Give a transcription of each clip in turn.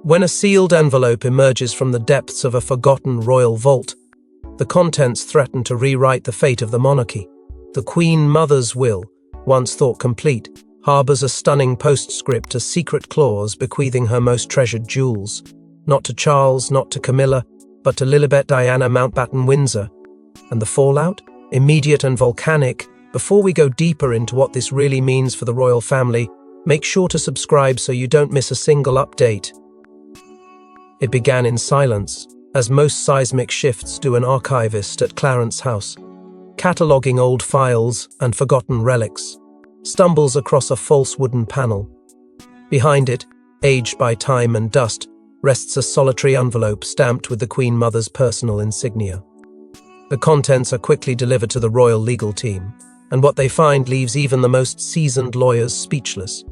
When a sealed envelope emerges from the depths of a forgotten royal vault, the contents threaten to rewrite the fate of the monarchy. The Queen Mother's will, once thought complete, harbours a stunning postscript, a secret clause bequeathing her most treasured jewels, not to Charles, not to Camilla, but to Lilibet Diana Mountbatten-Windsor. And the fallout? Immediate and volcanic. Before we go deeper into what this really means for the royal family, make sure to subscribe so you don't miss a single update. It began in silence, as most seismic shifts do. An archivist at Clarence House, cataloguing old files and forgotten relics, stumbles across a false wooden panel. Behind it, aged by time and dust, rests a solitary envelope stamped with the Queen Mother's personal insignia. The contents are quickly delivered to the royal legal team, and what they find leaves even the most seasoned lawyers speechless.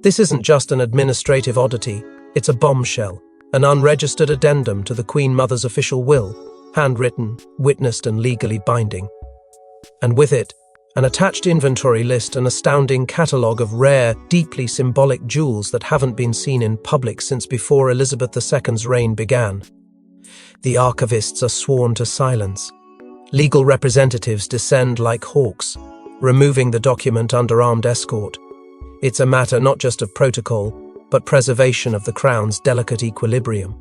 This isn't just an administrative oddity, it's a bombshell, an unregistered addendum to the Queen Mother's official will, handwritten, witnessed and legally binding. And with it, an attached inventory list, an astounding catalogue of rare, deeply symbolic jewels that haven't been seen in public since before Elizabeth II's reign began. The archivists are sworn to silence. Legal representatives descend like hawks, removing the document under armed escort. It's a matter not just of protocol, but preservation of the Crown's delicate equilibrium.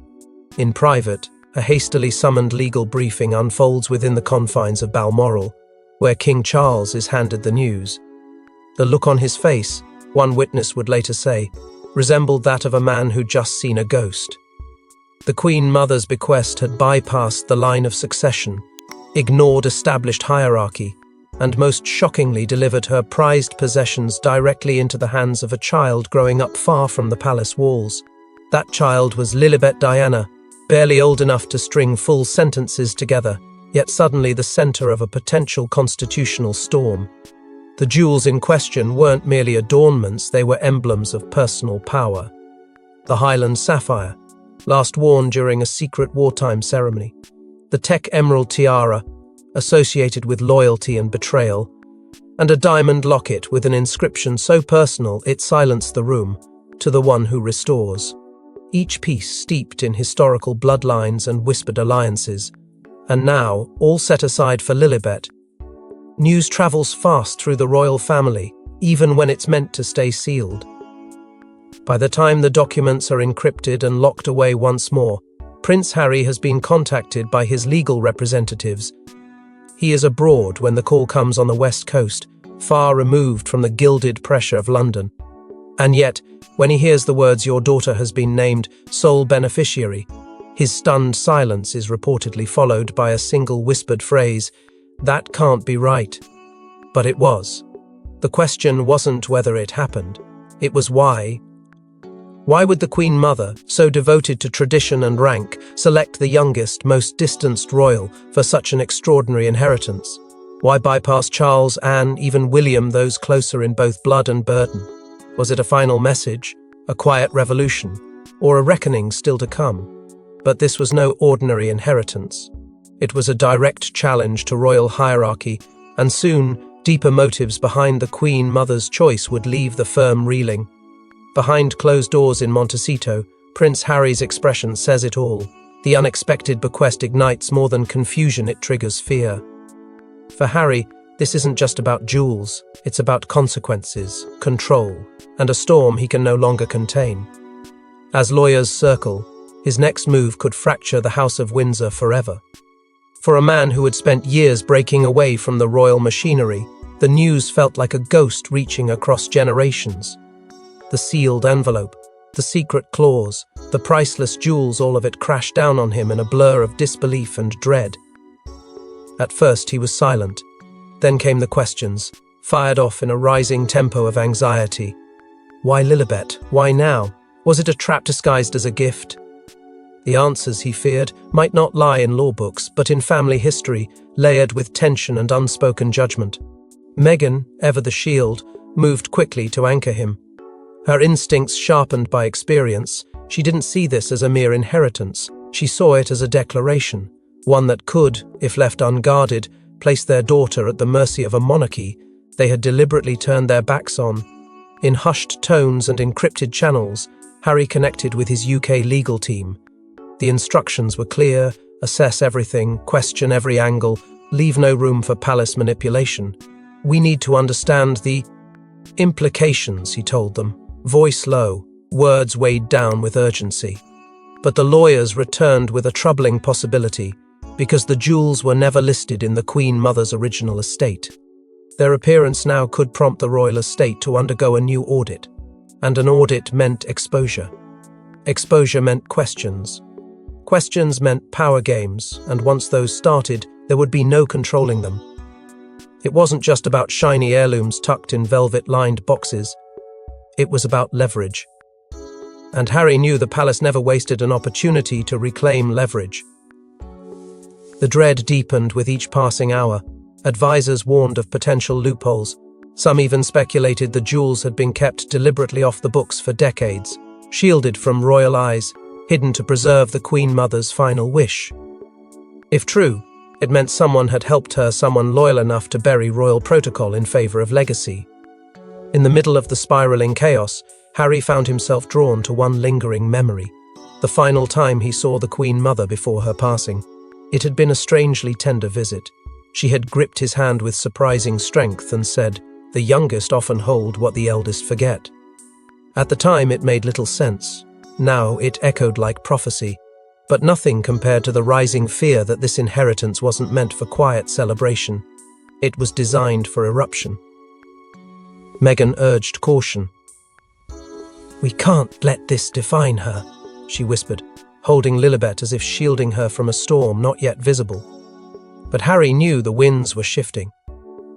In private, a hastily summoned legal briefing unfolds within the confines of Balmoral, where King Charles is handed the news. The look on his face, one witness would later say, resembled that of a man who'd just seen a ghost. The Queen Mother's bequest had bypassed the line of succession, ignored established hierarchy, and most shockingly delivered her prized possessions directly into the hands of a child growing up far from the palace walls. That child was Lilibet Diana, barely old enough to string full sentences together, yet suddenly the centre of a potential constitutional storm. The jewels in question weren't merely adornments, they were emblems of personal power. The Highland sapphire, last worn during a secret wartime ceremony. The Tech Emerald tiara, associated with loyalty and betrayal, and a diamond locket with an inscription so personal it silenced the room, to the one who restores. Each piece steeped in historical bloodlines and whispered alliances, and now, all set aside for Lilibet. News travels fast through the royal family, even when it's meant to stay sealed. By the time the documents are encrypted and locked away once more, Prince Harry has been contacted by his legal representatives. He is abroad when the call comes on the West Coast, far removed from the gilded pressure of London. And yet, when he hears the words "your daughter has been named sole beneficiary," his stunned silence is reportedly followed by a single whispered phrase, "That can't be right." But it was. The question wasn't whether it happened, it was why. Why would the Queen Mother, so devoted to tradition and rank, select the youngest, most distanced royal for such an extraordinary inheritance? Why bypass Charles, Anne, even William, those closer in both blood and burden? Was it a final message, a quiet revolution, or a reckoning still to come? But this was no ordinary inheritance. It was a direct challenge to royal hierarchy, and soon, deeper motives behind the Queen Mother's choice would leave the firm reeling. Behind closed doors in Montecito, Prince Harry's expression says it all. The unexpected bequest ignites more than confusion, it triggers fear. For Harry, this isn't just about jewels, it's about consequences, control, and a storm he can no longer contain. As lawyers circle, his next move could fracture the House of Windsor forever. For a man who had spent years breaking away from the royal machinery, the news felt like a ghost reaching across generations. The sealed envelope, the secret clause, the priceless jewels, all of it crashed down on him in a blur of disbelief and dread. At first he was silent. Then came the questions, fired off in a rising tempo of anxiety. Why Lilibet? Why now? Was it a trap disguised as a gift? The answers, he feared, might not lie in law books, but in family history, layered with tension and unspoken judgment. Meghan, ever the shield, moved quickly to anchor him. Her instincts sharpened by experience, she didn't see this as a mere inheritance. She saw it as a declaration, one that could, if left unguarded, place their daughter at the mercy of a monarchy they had deliberately turned their backs on. In hushed tones and encrypted channels, Harry connected with his UK legal team. The instructions were clear: assess everything, question every angle, leave no room for palace manipulation. We need to understand the implications, he told them, voice low, words weighed down with urgency. But the lawyers returned with a troubling possibility, because the jewels were never listed in the Queen Mother's original estate. Their appearance now could prompt the royal estate to undergo a new audit, and an audit meant exposure. Exposure meant questions. Questions meant power games, and once those started, there would be no controlling them. It wasn't just about shiny heirlooms tucked in velvet-lined boxes. It was about leverage. And Harry knew the palace never wasted an opportunity to reclaim leverage. The dread deepened with each passing hour. Advisors warned of potential loopholes. Some even speculated the jewels had been kept deliberately off the books for decades, shielded from royal eyes, hidden to preserve the Queen Mother's final wish. If true, it meant someone had helped her, someone loyal enough to bury royal protocol in favor of legacy. In the middle of the spiraling chaos, Harry found himself drawn to one lingering memory, the final time he saw the Queen Mother before her passing. It had been a strangely tender visit. She had gripped his hand with surprising strength and said, "The youngest often hold what the eldest forget." At the time it made little sense. Now it echoed like prophecy, but nothing compared to the rising fear that this inheritance wasn't meant for quiet celebration. It was designed for eruption. Meghan urged caution. "We can't let this define her," she whispered, holding Lilibet as if shielding her from a storm not yet visible. But Harry knew the winds were shifting.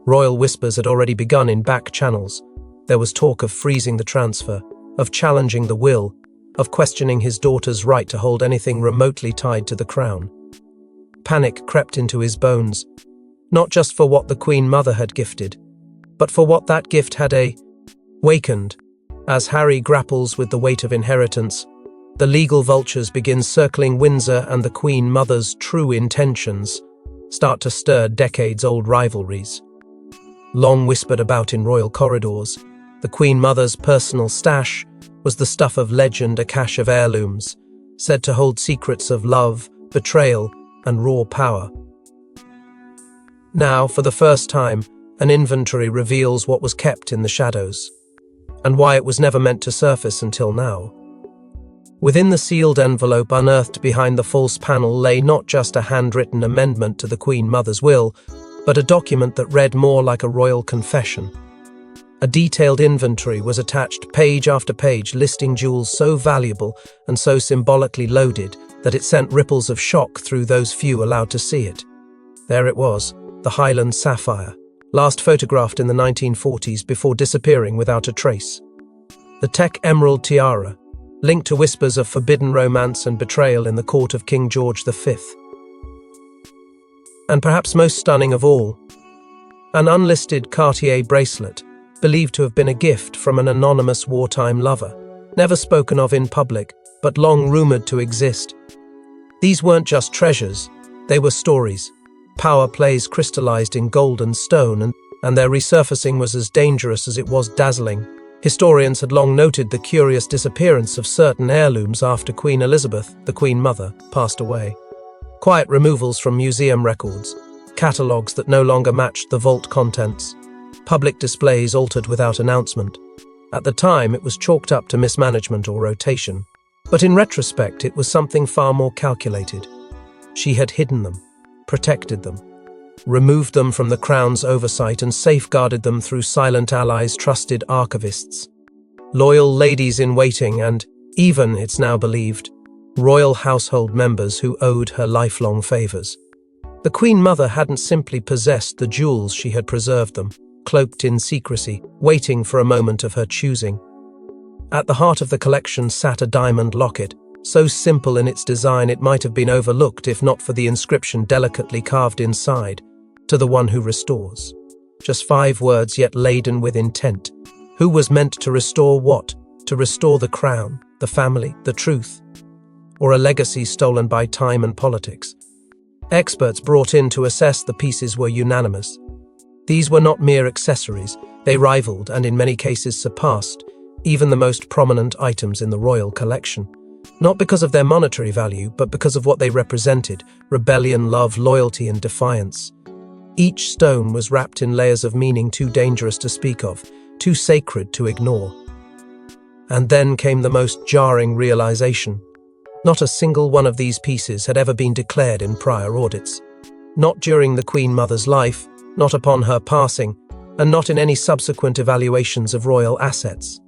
Royal whispers had already begun in back channels. There was talk of freezing the transfer, of challenging the will, of questioning his daughter's right to hold anything remotely tied to the crown. Panic crept into his bones, not just for what the Queen Mother had gifted, but for what that gift had awakened. As Harry grapples with the weight of inheritance, the legal vultures begin circling Windsor, and the Queen Mother's true intentions start to stir decades-old rivalries. Long whispered about in royal corridors, the Queen Mother's personal stash was the stuff of legend, a cache of heirlooms, said to hold secrets of love, betrayal, and raw power. Now, for the first time, an inventory reveals what was kept in the shadows, and why it was never meant to surface until now. Within the sealed envelope unearthed behind the false panel lay not just a handwritten amendment to the Queen Mother's will, but a document that read more like a royal confession. A detailed inventory was attached, page after page, listing jewels so valuable and so symbolically loaded that it sent ripples of shock through those few allowed to see it. There it was, the Highland sapphire, last photographed in the 1940s before disappearing without a trace. The Teck emerald tiara, linked to whispers of forbidden romance and betrayal in the court of King George V. And perhaps most stunning of all, an unlisted Cartier bracelet, believed to have been a gift from an anonymous wartime lover, never spoken of in public, but long rumored to exist. These weren't just treasures, they were stories, power plays crystallized in gold and stone, and their resurfacing was as dangerous as it was dazzling. Historians had long noted the curious disappearance of certain heirlooms after Queen Elizabeth, the Queen Mother, passed away. Quiet removals from museum records, catalogues that no longer matched the vault contents, public displays altered without announcement. At the time, it was chalked up to mismanagement or rotation. But in retrospect, it was something far more calculated. She had hidden them, protected them, removed them from the Crown's oversight, and safeguarded them through silent allies, trusted archivists, loyal ladies-in-waiting, and even, it's now believed, royal household members who owed her lifelong favours. The Queen Mother hadn't simply possessed the jewels, she had preserved them, cloaked in secrecy, waiting for a moment of her choosing. At the heart of the collection sat a diamond locket, so simple in its design it might have been overlooked if not for the inscription delicately carved inside, "To the one who restores." Just 5 words, yet laden with intent. Who was meant to restore what? To restore the crown, the family, the truth? Or a legacy stolen by time and politics? Experts brought in to assess the pieces were unanimous. These were not mere accessories. They rivaled, and in many cases surpassed, even the most prominent items in the royal collection. Not because of their monetary value, but because of what they represented: rebellion, love, loyalty, and defiance. Each stone was wrapped in layers of meaning too dangerous to speak of, too sacred to ignore. And then came the most jarring realization. Not a single one of these pieces had ever been declared in prior audits. Not during the Queen Mother's life, not upon her passing, and not in any subsequent evaluations of royal assets.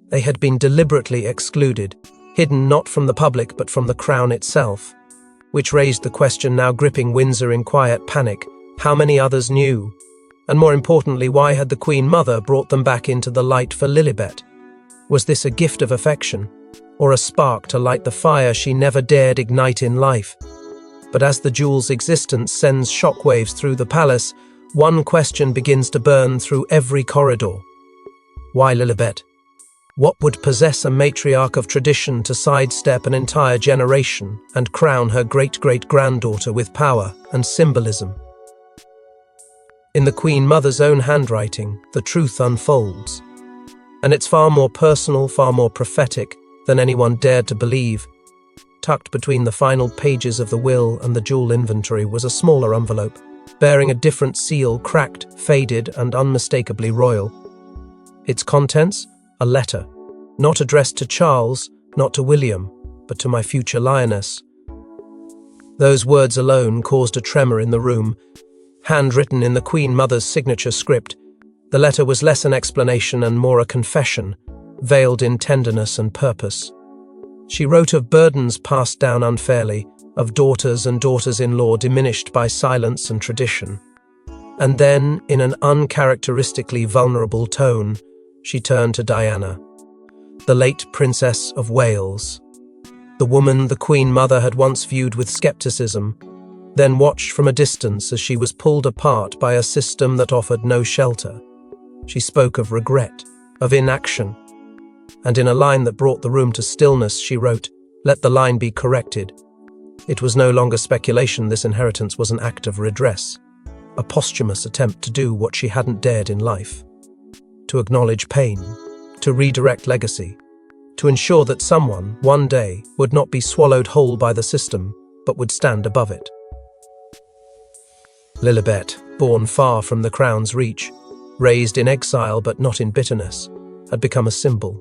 They had been deliberately excluded, hidden not from the public but from the Crown itself, which raised the question now gripping Windsor in quiet panic: how many others knew? And more importantly, why had the Queen Mother brought them back into the light for Lilibet? Was this a gift of affection, or a spark to light the fire she never dared ignite in life? But as the jewel's existence sends shockwaves through the palace, one question begins to burn through every corridor. Why Lilibet? What would possess a matriarch of tradition to sidestep an entire generation and crown her great-great-granddaughter with power and symbolism? In the Queen Mother's own handwriting, the truth unfolds. And it's far more personal, far more prophetic than anyone dared to believe. Tucked between the final pages of the will and the jewel inventory was a smaller envelope, bearing a different seal, cracked, faded, and unmistakably royal. Its contents? A letter, not addressed to Charles, not to William, but to my future lioness. Those words alone caused a tremor in the room. Handwritten in the Queen Mother's signature script, the letter was less an explanation and more a confession, veiled in tenderness and purpose. She wrote of burdens passed down unfairly, of daughters and daughters-in-law diminished by silence and tradition. And then, in an uncharacteristically vulnerable tone, she turned to Diana, the late Princess of Wales, the woman the Queen Mother had once viewed with skepticism, then watched from a distance as she was pulled apart by a system that offered no shelter. She spoke of regret, of inaction, and in a line that brought the room to stillness, she wrote, "Let the line be corrected." It was no longer speculation. This inheritance was an act of redress, a posthumous attempt to do what she hadn't dared in life. To acknowledge pain, to redirect legacy, to ensure that someone, one day, would not be swallowed whole by the system, but would stand above it. Lilibet, born far from the Crown's reach, raised in exile but not in bitterness, had become a symbol.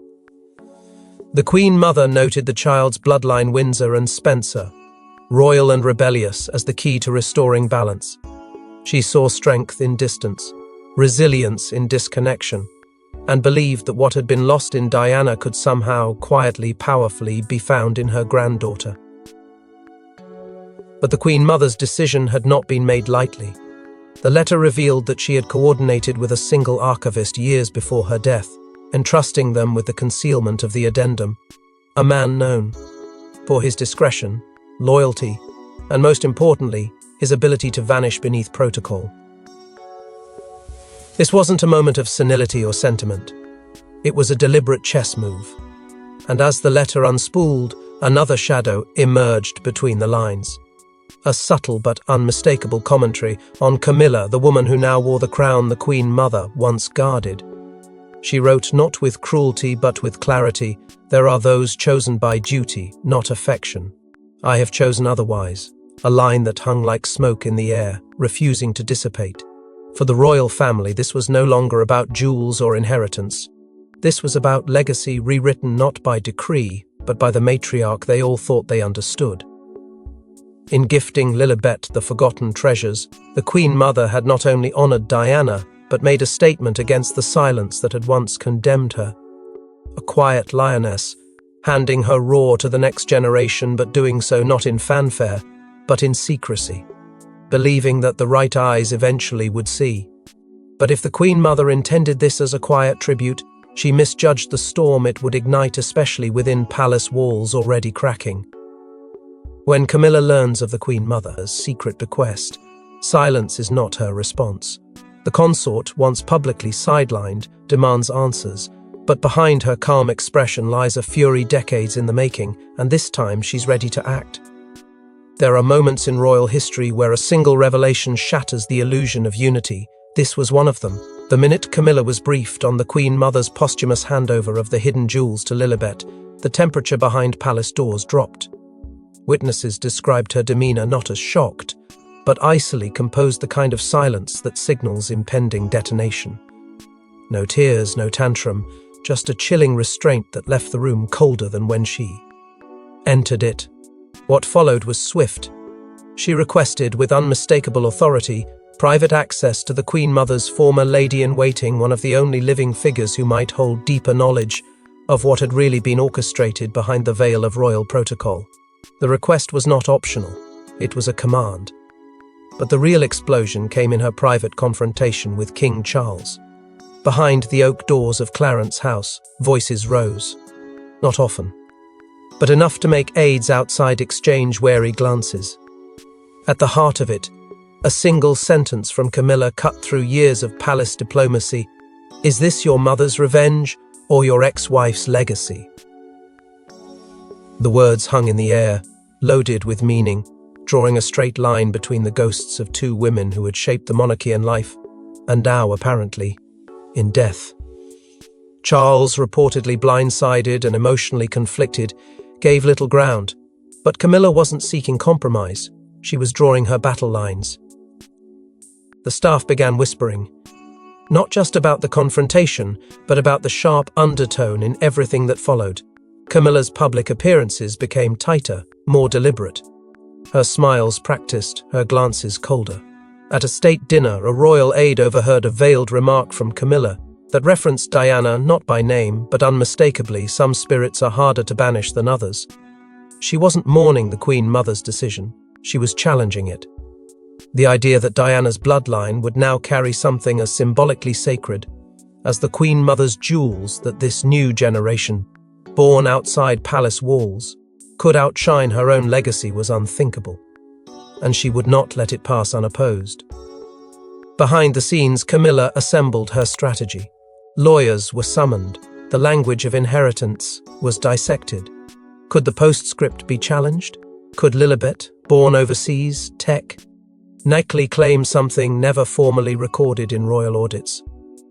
The Queen Mother noted the child's bloodline Windsor and Spencer, royal and rebellious, as the key to restoring balance. She saw strength in distance, resilience in disconnection, and believed that what had been lost in Diana could somehow, quietly, powerfully, be found in her granddaughter. But the Queen Mother's decision had not been made lightly. The letter revealed that she had coordinated with a single archivist years before her death, entrusting them with the concealment of the addendum, a man known for his discretion, loyalty, and most importantly, his ability to vanish beneath protocol. This wasn't a moment of senility or sentiment. It was a deliberate chess move. And as the letter unspooled, another shadow emerged between the lines. A subtle but unmistakable commentary on Camilla, the woman who now wore the crown the Queen Mother once guarded. She wrote, not with cruelty but with clarity, "There are those chosen by duty, not affection. I have chosen otherwise," a line that hung like smoke in the air, refusing to dissipate. For the royal family, this was no longer about jewels or inheritance. This was about legacy rewritten not by decree, but by the matriarch they all thought they understood. In gifting Lilibet the forgotten treasures, the Queen Mother had not only honoured Diana, but made a statement against the silence that had once condemned her. A quiet lioness, handing her roar to the next generation, but doing so not in fanfare, but in secrecy, believing that the right eyes eventually would see. But if the Queen Mother intended this as a quiet tribute, she misjudged the storm it would ignite, especially within palace walls already cracking. When Camilla learns of the Queen Mother's secret bequest, silence is not her response. The consort, once publicly sidelined, demands answers, but behind her calm expression lies a fury decades in the making, and this time she's ready to act. There are moments in royal history where a single revelation shatters the illusion of unity. This was one of them. The minute Camilla was briefed on the Queen Mother's posthumous handover of the hidden jewels to Lilibet, the temperature behind palace doors dropped. Witnesses described her demeanor not as shocked, but icily composed the kind of silence that signals impending detonation. No tears, no tantrum, just a chilling restraint that left the room colder than when she entered it. What followed was swift. She requested, with unmistakable authority, private access to the Queen Mother's former lady-in-waiting, one of the only living figures who might hold deeper knowledge of what had really been orchestrated behind the veil of royal protocol. The request was not optional, it was a command. But the real explosion came in her private confrontation with King Charles. Behind the oak doors of Clarence House, voices rose. Not often, but enough to make aides outside exchange wary glances. At the heart of it, a single sentence from Camilla cut through years of palace diplomacy. Is this your mother's revenge or your ex-wife's legacy? The words hung in the air, loaded with meaning, drawing a straight line between the ghosts of two women who had shaped the monarchy in life, and now, apparently, in death. Charles, reportedly blindsided and emotionally conflicted, gave little ground, but Camilla wasn't seeking compromise. She was drawing her battle lines. The staff began whispering, not just about the confrontation, but about the sharp undertone in everything that followed. Camilla's public appearances became tighter, more deliberate. Her smiles practiced, her glances colder. At a state dinner, a royal aide overheard a veiled remark from Camilla that referenced Diana not by name, but unmistakably. Some spirits are harder to banish than others. She wasn't mourning the Queen Mother's decision, she was challenging it. The idea that Diana's bloodline would now carry something as symbolically sacred as the Queen Mother's jewels, that this new generation, born outside palace walls, could outshine her own legacy, was unthinkable, and she would not let it pass unopposed. Behind the scenes, Camilla assembled her strategy. Lawyers were summoned. The language of inheritance was dissected. Could the postscript be challenged? Could Lilibet, born overseas, technically claim something never formally recorded in royal audits?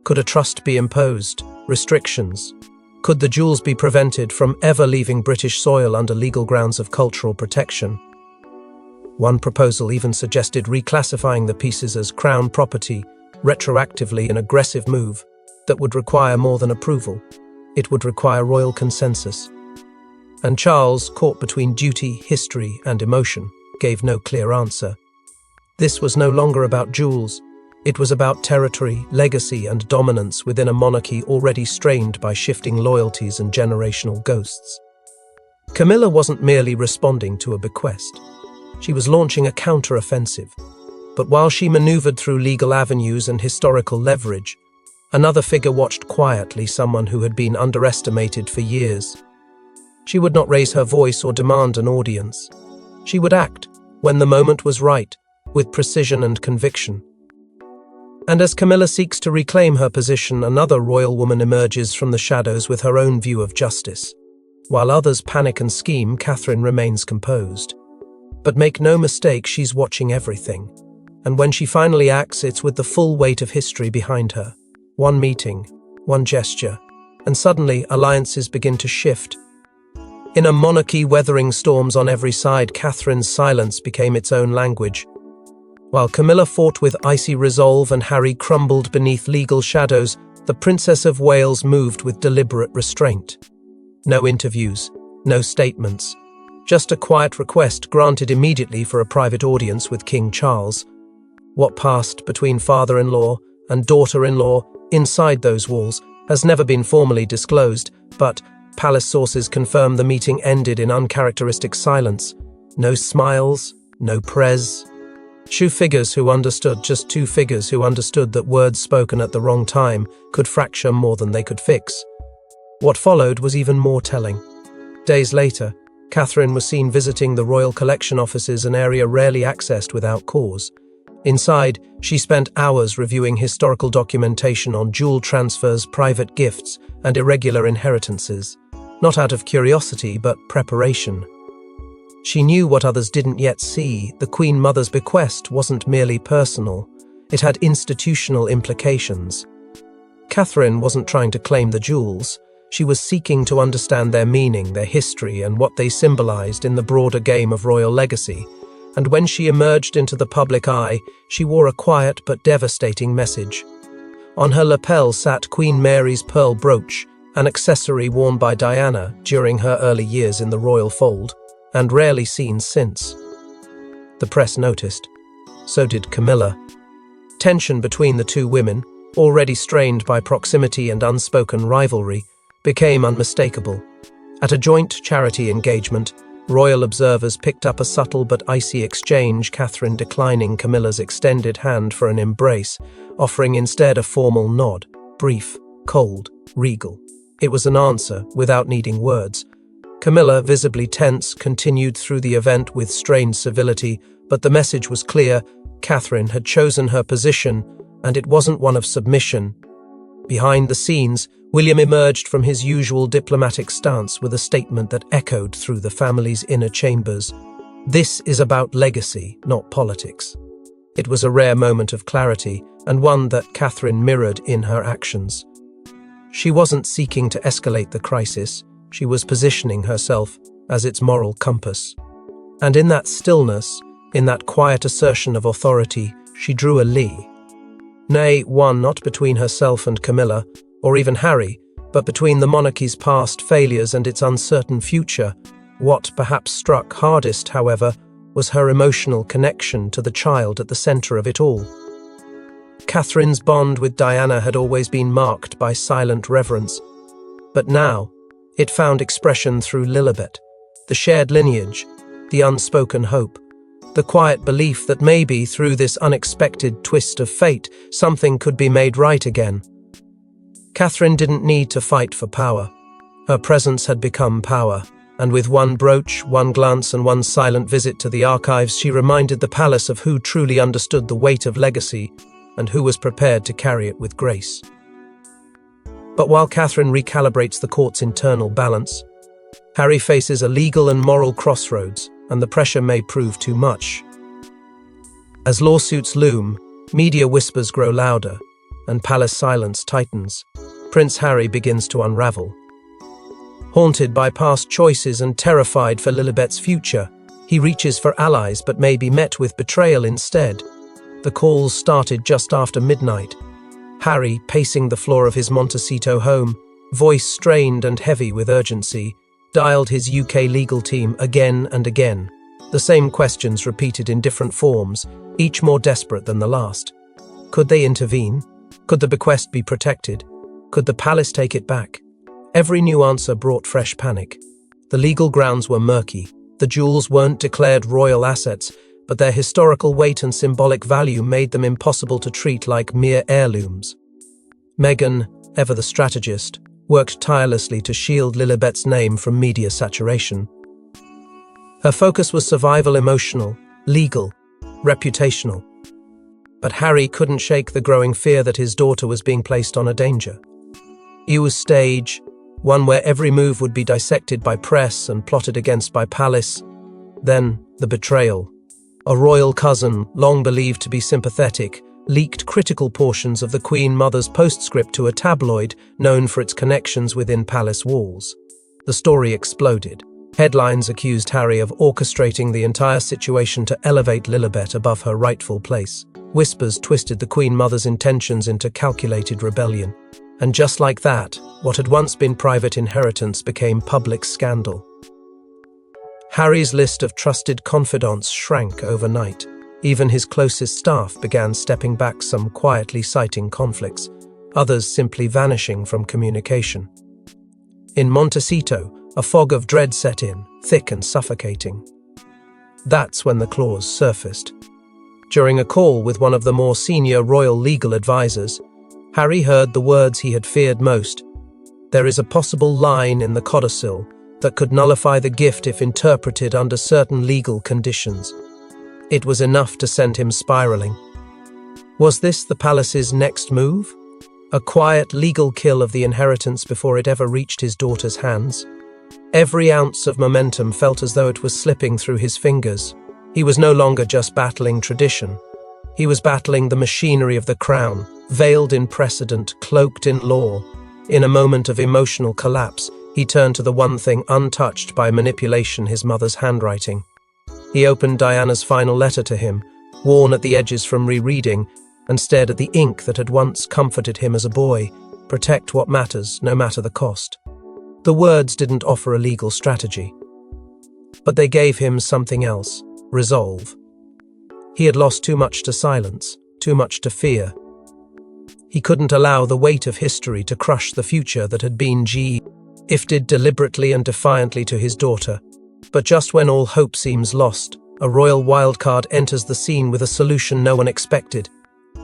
Could a trust be imposed? Restrictions? Could the jewels be prevented from ever leaving British soil under legal grounds of cultural protection? One proposal even suggested reclassifying the pieces as crown property retroactively, an aggressive move that would require more than approval. It would require royal consensus. And Charles, caught between duty, history, and emotion, gave no clear answer. This was no longer about jewels. It was about territory, legacy, and dominance within a monarchy already strained by shifting loyalties and generational ghosts. Camilla wasn't merely responding to a bequest. She was launching a counter-offensive. But while she maneuvered through legal avenues and historical leverage, another figure watched quietly, someone who had been underestimated for years. She would not raise her voice or demand an audience. She would act, when the moment was right, with precision and conviction. And as Camilla seeks to reclaim her position, another royal woman emerges from the shadows with her own view of justice. While others panic and scheme, Catherine remains composed. But make no mistake, she's watching everything. And when she finally acts, it's with the full weight of history behind her. One meeting, one gesture, and suddenly alliances begin to shift. In a monarchy weathering storms on every side, Catherine's silence became its own language. While Camilla fought with icy resolve and Harry crumbled beneath legal shadows, the Princess of Wales moved with deliberate restraint. No interviews, no statements, just a quiet request granted immediately for a private audience with King Charles. What passed between father-in-law and daughter-in-law inside those walls has never been formally disclosed, but palace sources confirm the meeting ended in uncharacteristic silence. No smiles, no prez. Two figures who understood that words spoken at the wrong time could fracture more than they could fix. What followed was even more telling. Days later, Catherine was seen visiting the Royal Collection offices, an area rarely accessed without cause. Inside, she spent hours reviewing historical documentation on jewel transfers, private gifts, and irregular inheritances, not out of curiosity but preparation. She knew what others didn't yet see. The Queen Mother's bequest wasn't merely personal. It had institutional implications. Catherine wasn't trying to claim the jewels. She was seeking to understand their meaning, their history, and what they symbolized in the broader game of royal legacy. And when she emerged into the public eye, she wore a quiet but devastating message. On her lapel sat Queen Mary's pearl brooch, an accessory worn by Diana during her early years in the royal fold, and rarely seen since. The press noticed. So did Camilla. Tension between the two women, already strained by proximity and unspoken rivalry, became unmistakable. At a joint charity engagement, royal observers picked up a subtle but icy exchange, Catherine declining Camilla's extended hand for an embrace, offering instead a formal nod, brief, cold, regal. It was an answer, without needing words. Camilla, visibly tense, continued through the event with strained civility, but the message was clear. Catherine had chosen her position, and it wasn't one of submission. Behind the scenes, William emerged from his usual diplomatic stance with a statement that echoed through the family's inner chambers. This is about legacy, not politics. It was a rare moment of clarity, and one that Catherine mirrored in her actions. She wasn't seeking to escalate the crisis, she was positioning herself as its moral compass. And in that stillness, in that quiet assertion of authority, she drew a lee. Nay, one not between herself and Camilla, or even Harry, but between the monarchy's past failures and its uncertain future. What perhaps struck hardest, however, was her emotional connection to the child at the centre of it all. Catherine's bond with Diana had always been marked by silent reverence, but now it found expression through Lilibet, the shared lineage, the unspoken hope, the quiet belief that maybe through this unexpected twist of fate, something could be made right again. Catherine didn't need to fight for power. Her presence had become power, and with one brooch, one glance, and one silent visit to the archives, she reminded the palace of who truly understood the weight of legacy and who was prepared to carry it with grace. But while Catherine recalibrates the court's internal balance, Harry faces a legal and moral crossroads, and the pressure may prove too much. As lawsuits loom, media whispers grow louder, and palace silence tightens. Prince Harry begins to unravel. Haunted by past choices and terrified for Lilibet's future, he reaches for allies but may be met with betrayal instead. The calls started just after midnight. Harry, pacing the floor of his Montecito home, voice strained and heavy with urgency, dialed his UK legal team again and again. The same questions repeated in different forms, each more desperate than the last. Could they intervene? Could the bequest be protected? Could the palace take it back? Every new answer brought fresh panic. The legal grounds were murky. The jewels weren't declared royal assets, but their historical weight and symbolic value made them impossible to treat like mere heirlooms. Meghan, ever the strategist, worked tirelessly to shield Lilibet's name from media saturation. Her focus was survival, emotional, legal, reputational. But Harry couldn't shake the growing fear that his daughter was being placed on a danger. Hugh's stage, one where every move would be dissected by press and plotted against by palace. Then, the betrayal. A royal cousin, long believed to be sympathetic, leaked critical portions of the Queen Mother's postscript to a tabloid known for its connections within palace walls. The story exploded. Headlines accused Harry of orchestrating the entire situation to elevate Lilibet above her rightful place. Whispers twisted the Queen Mother's intentions into calculated rebellion. And just like that, what had once been private inheritance became public scandal. Harry's list of trusted confidants shrank overnight. Even his closest staff began stepping back, some quietly citing conflicts, others simply vanishing from communication. In Montecito, a fog of dread set in, thick and suffocating. That's when the clause surfaced. During a call with one of the more senior royal legal advisors, Harry heard the words he had feared most. There is a possible line in the codicil that could nullify the gift if interpreted under certain legal conditions. It was enough to send him spiraling. Was this the palace's next move? A quiet legal kill of the inheritance before it ever reached his daughter's hands? Every ounce of momentum felt as though it was slipping through his fingers. He was no longer just battling tradition. He was battling the machinery of the crown, veiled in precedent, cloaked in law. In a moment of emotional collapse, he turned to the one thing untouched by manipulation: his mother's handwriting. He opened Diana's final letter to him, worn at the edges from rereading, and stared at the ink that had once comforted him as a boy. Protect what matters, no matter the cost. The words didn't offer a legal strategy, but they gave him something else: resolve. He had lost too much to silence, too much to fear. He couldn't allow the weight of history to crush the future that had been gifted deliberately and defiantly to his daughter. But just when all hope seems lost, a royal wildcard enters the scene with a solution no one expected.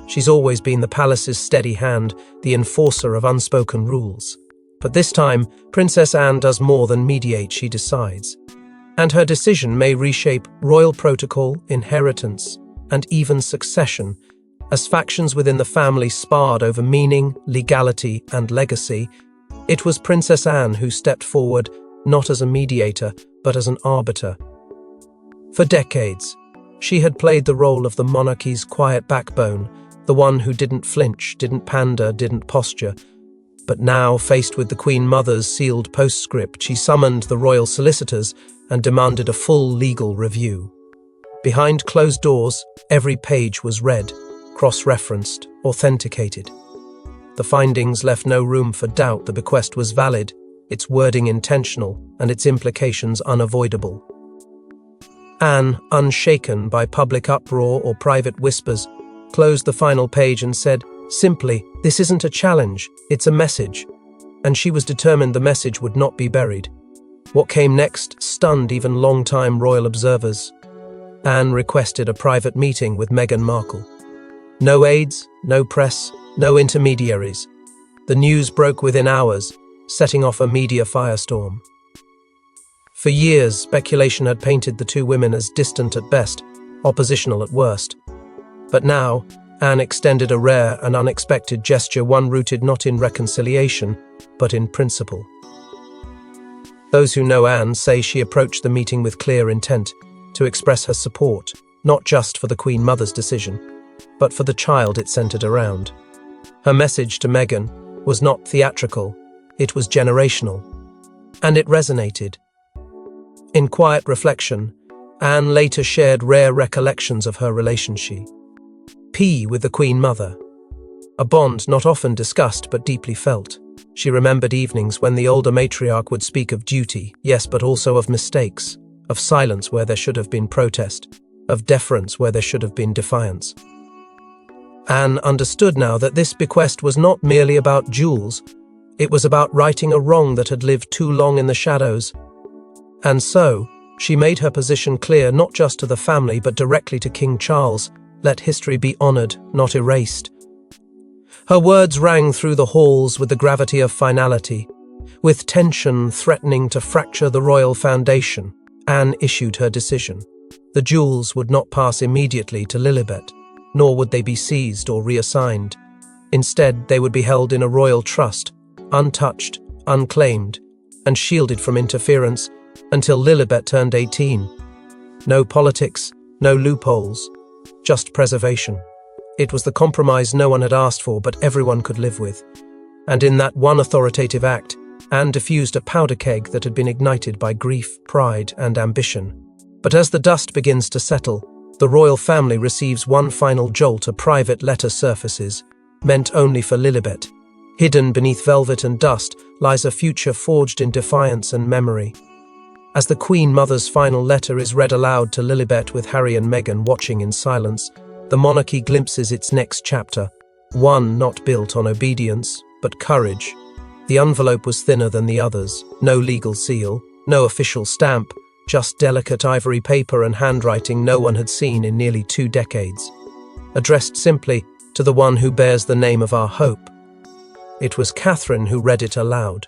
She's always been the palace's steady hand, the enforcer of unspoken rules. But this time, Princess Anne does more than mediate, she decides. And her decision may reshape royal protocol, inheritance, and even succession, as factions within the family sparred over meaning, legality, and legacy. It was Princess Anne who stepped forward, not as a mediator, but as an arbiter. For decades, she had played the role of the monarchy's quiet backbone, the one who didn't flinch, didn't pander, didn't posture. But now, faced with the Queen Mother's sealed postscript, she summoned the royal solicitors and demanded a full legal review. Behind closed doors, every page was read, cross-referenced, authenticated. The findings left no room for doubt. The bequest was valid, its wording intentional, and its implications unavoidable. Anne, unshaken by public uproar or private whispers, closed the final page and said, simply, "This isn't a challenge, it's a message." And she was determined the message would not be buried. What came next stunned even long-time royal observers. Anne requested a private meeting with Meghan Markle. No aides, no press, no intermediaries. The news broke within hours, setting off a media firestorm. For years, speculation had painted the two women as distant at best, oppositional at worst. But now, Anne extended a rare and unexpected gesture, one rooted not in reconciliation, but in principle. Those who know Anne say she approached the meeting with clear intent to express her support, not just for the Queen Mother's decision, but for the child it centered around. Her message to Meghan was not theatrical, it was generational, and it resonated. In quiet reflection, Anne later shared rare recollections of her relationship with the Queen Mother, a bond not often discussed but deeply felt. She remembered evenings when the older matriarch would speak of duty, yes, but also of mistakes, of silence where there should have been protest, of deference where there should have been defiance. Anne understood now that this bequest was not merely about jewels, it was about righting a wrong that had lived too long in the shadows. And so, she made her position clear not just to the family but directly to King Charles: let history be honoured, not erased. Her words rang through the halls with the gravity of finality. With tension threatening to fracture the royal foundation, Anne issued her decision. The jewels would not pass immediately to Lilibet, nor would they be seized or reassigned. Instead, they would be held in a royal trust, untouched, unclaimed, and shielded from interference until Lilibet turned 18. No politics, no loopholes, just preservation. It was the compromise no one had asked for but everyone could live with. And in that one authoritative act, Anne diffused a powder keg that had been ignited by grief, pride, and ambition. But as the dust begins to settle, the royal family receives one final jolt. A private letter surfaces, meant only for Lilibet. Hidden beneath velvet and dust lies a future forged in defiance and memory. As the Queen Mother's final letter is read aloud to Lilibet with Harry and Meghan watching in silence, the monarchy glimpses its next chapter, one not built on obedience, but courage. The envelope was thinner than the others, no legal seal, no official stamp, just delicate ivory paper and handwriting no one had seen in nearly 2 decades. Addressed simply to the one who bears the name of our hope. It was Catherine who read it aloud,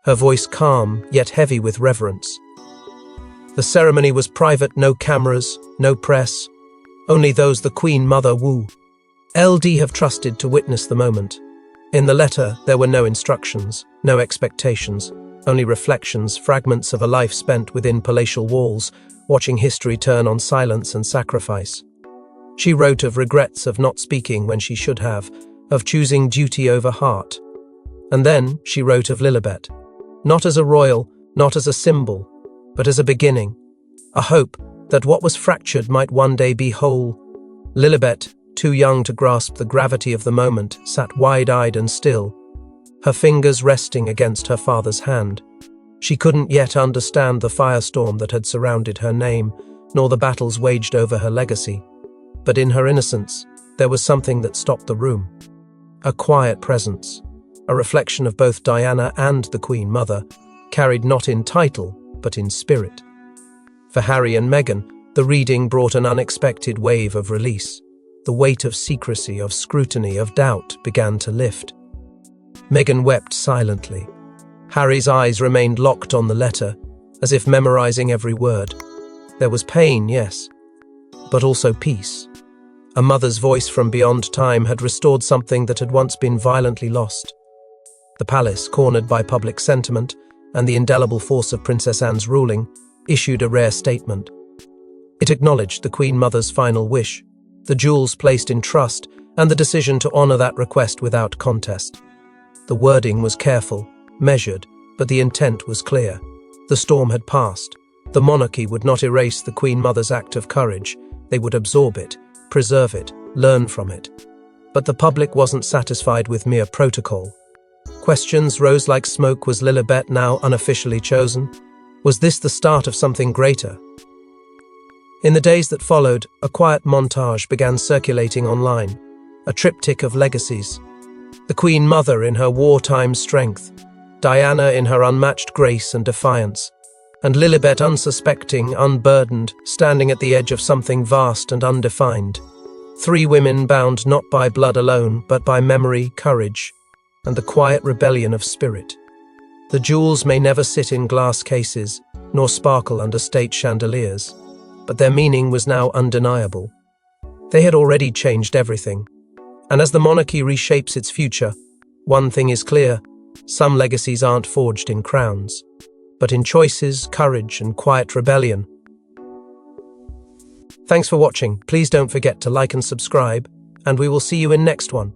her voice calm yet heavy with reverence. The ceremony was private, no cameras, no press, only those the Queen Mother LD have trusted to witness the moment. In the letter, there were no instructions, no expectations, only reflections, fragments of a life spent within palatial walls, watching history turn on silence and sacrifice. She wrote of regrets of not speaking when she should have, of choosing duty over heart. And then she wrote of Lilibet, not as a royal, not as a symbol, but as a beginning, a hope that what was fractured might one day be whole. Lilibet, too young to grasp the gravity of the moment, sat wide-eyed and still, her fingers resting against her father's hand. She couldn't yet understand the firestorm that had surrounded her name, nor the battles waged over her legacy. But in her innocence, there was something that stopped the room. A quiet presence, a reflection of both Diana and the Queen Mother, carried not in title, but in spirit. For Harry and Meghan, the reading brought an unexpected wave of release. The weight of secrecy, of scrutiny, of doubt began to lift. Meghan wept silently. Harry's eyes remained locked on the letter, as if memorizing every word. There was pain, yes, but also peace. A mother's voice from beyond time had restored something that had once been violently lost. The palace, cornered by public sentiment and the indelible force of Princess Anne's ruling, issued a rare statement. It acknowledged the Queen Mother's final wish, the jewels placed in trust, and the decision to honor that request without contest. The wording was careful, measured, but the intent was clear. The storm had passed. The monarchy would not erase the Queen Mother's act of courage. They would absorb it, preserve it, learn from it. But the public wasn't satisfied with mere protocol. Questions rose like smoke. Was Lilibet now unofficially chosen? Was this the start of something greater? In the days that followed, a quiet montage began circulating online, a triptych of legacies. The Queen Mother in her wartime strength, Diana in her unmatched grace and defiance, and Lilibet unsuspecting, unburdened, standing at the edge of something vast and undefined. Three women bound not by blood alone, but by memory, courage, and the quiet rebellion of spirit. The jewels may never sit in glass cases, nor sparkle under state chandeliers, but their meaning was now undeniable. They had already changed everything. And as the monarchy reshapes its future, one thing is clear: some legacies aren't forged in crowns, but in choices, courage, and quiet rebellion. Thanks for watching. Please don't forget to like and subscribe, and we will see you in next one.